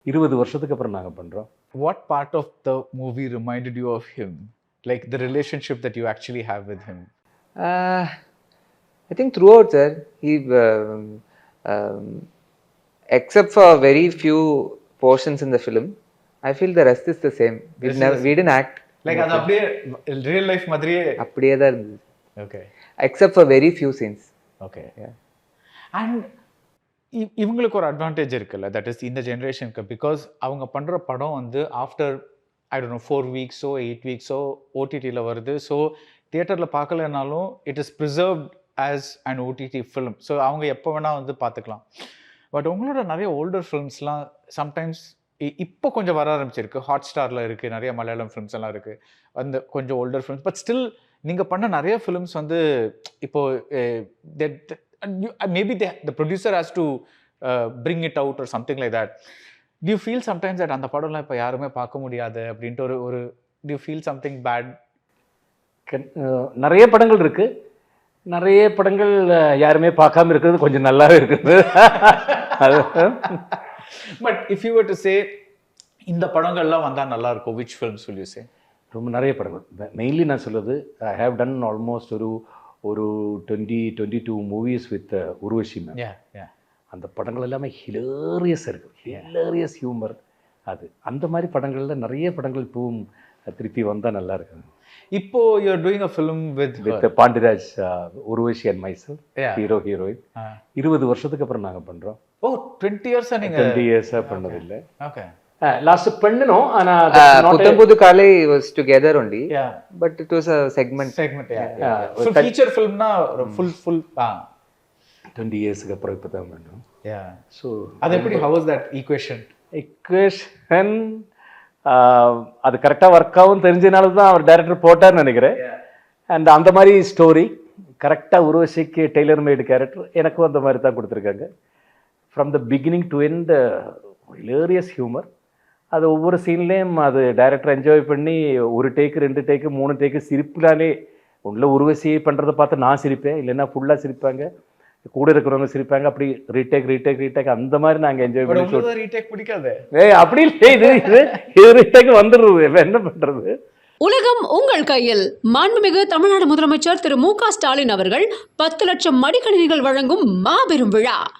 20 வருஷத்துக்கு அப்புறம் நாங்கள் பண்ணுறோம். What part of the movie reminded you of him? Like the relationship that you actually have with him? I think throughout, sir, he, um, except for very few portions in the film, I feel the rest is the same. We didn't act. Like அது அப்படியே real life மாதிரியே அப்படியே தான் இருந்தது. Okay. Except for very few scenes. Okay. Yeah. And இவங்களுக்கு ஒரு advantage இருக்குல்ல, that is இந்த ஜென்ரேஷனுக்கு, பிகாஸ் அவங்க பண்ணுற படம் வந்து ஆஃப்டர் ஐ டோன்ட் நோ 4 வீக்ஸோ 8 வீக்ஸோ ஓடிடியில் வருது. ஸோ தியேட்டரில் பார்க்கலனாலும் it is preserved as an OTT film. So அவங்க எப்போ வேணால் வந்து பார்த்துக்கலாம். பட் உங்களோட நிறைய ஓல்டர் ஃபிலிம்ஸ்லாம் சம்டைம்ஸ் இப்போ கொஞ்சம் வர ஆரம்பிச்சிருக்கு. ஹாட் ஸ்டாரில் இருக்குது, நிறைய மலையாளம் ஃபிலிம்ஸ் எல்லாம் இருக்குது, அந்த கொஞ்சம் ஓல்டர் ஃபிலிம்ஸ். பட் ஸ்டில் நீங்கள் பண்ண நிறைய ஃபிலிம்ஸ் வந்து இப்போது maybe the producer has to bring it out or something like that. Do you feel sometimes that அந்த படம்லாம் இப்போ யாருமே பார்க்க முடியாது அப்படின்ட்டு ஒரு do you feel something bad? நிறைய படங்கள் இருக்கு, நிறைய படங்கள் யாருமே பார்க்காம இருக்கிறது கொஞ்சம் நல்லாவே இருக்குது. But if you were to say இந்த படங்கள்லாம் வந்தால் நல்லா இருக்கும், which films will you say? ரொம்ப நிறைய படங்கள். மெயின்லி நான் சொல்றது, ஐ ஹேவ் டன் ஆல்மோஸ்ட் ஒரு 22 மூவிஸ் வித் உர்வஷி மேம். அந்த படங்கள் எல்லாமே ஹிலேரியஸாக இருக்குது, ஹிலேரியஸ் ஹியூமர். அது அந்த மாதிரி படங்களில் நிறைய படங்கள் இப்பவும் திருப்பி வந்தால் நல்லா இருக்குது. இப்போ you are doing a film with Pandiraj, Urvashi and myself, hero heroine. 20 வருஷத்துக்கு அப்புறம் நாங்கள் பண்ணுறோம். ஓ 20 இயர்ஸாக நீங்கள் 20 இயர்ஸாக பண்ணதில்லை. ஓகே. லாஸ்ட் பண்ணணும், ஆனா புது காலை was together only, but it was a segment. So feature filmனா full 20 இயர்ஸ்க்கு அப்புறம் இப்பதான் பண்ணோம். So அது எப்படி, how was that equation அது கரெக்டா ஒர்க் ஆகும் தெரிஞ்சனால தான் அவர் டைரக்டர் போட்டார்னு நினைக்கிறேன். அண்ட் அந்த மாதிரி ஸ்டோரி கரெக்டா உருவசிக்கு டெய்லர் மேடு கேரக்டர் எனக்கும் அந்த மாதிரி தான் கொடுத்துருக்காங்க. From the beginning to end hilarious humour. அது ஒவ்வொரு சீன்லேயும் அது டைரக்டர் என்ஜாய் பண்ணி 1 டேக்கு 2 டேக்கு 3 டேக்கு சிரிப்புலாலே உள்ள உருவசி பண்ணுறதை பார்த்து நான் சிரிப்பேன், இல்லைன்னா ஃபுல்லாக சிரிப்பாங்க, கூட இருக்கிறவங்க சிரிப்பாங்க. அப்படி ரீடேக் அந்த மாதிரி நாங்கள் என்ஜாய் பண்ணி. ரீடேக் பிடிக்காது அப்படி இல்லை, இது ரீடேக் வந்துடுறது, என்ன பண்ணுறது. உலகம் உங்கள் கையில். மாண்புமிகு தமிழ்நாடு முதலமைச்சர் திரு மு க ஸ்டாலின் அவர்கள் 10 லட்சம் மடிக்கணினிகள் வழங்கும் மாபெரும் விழா.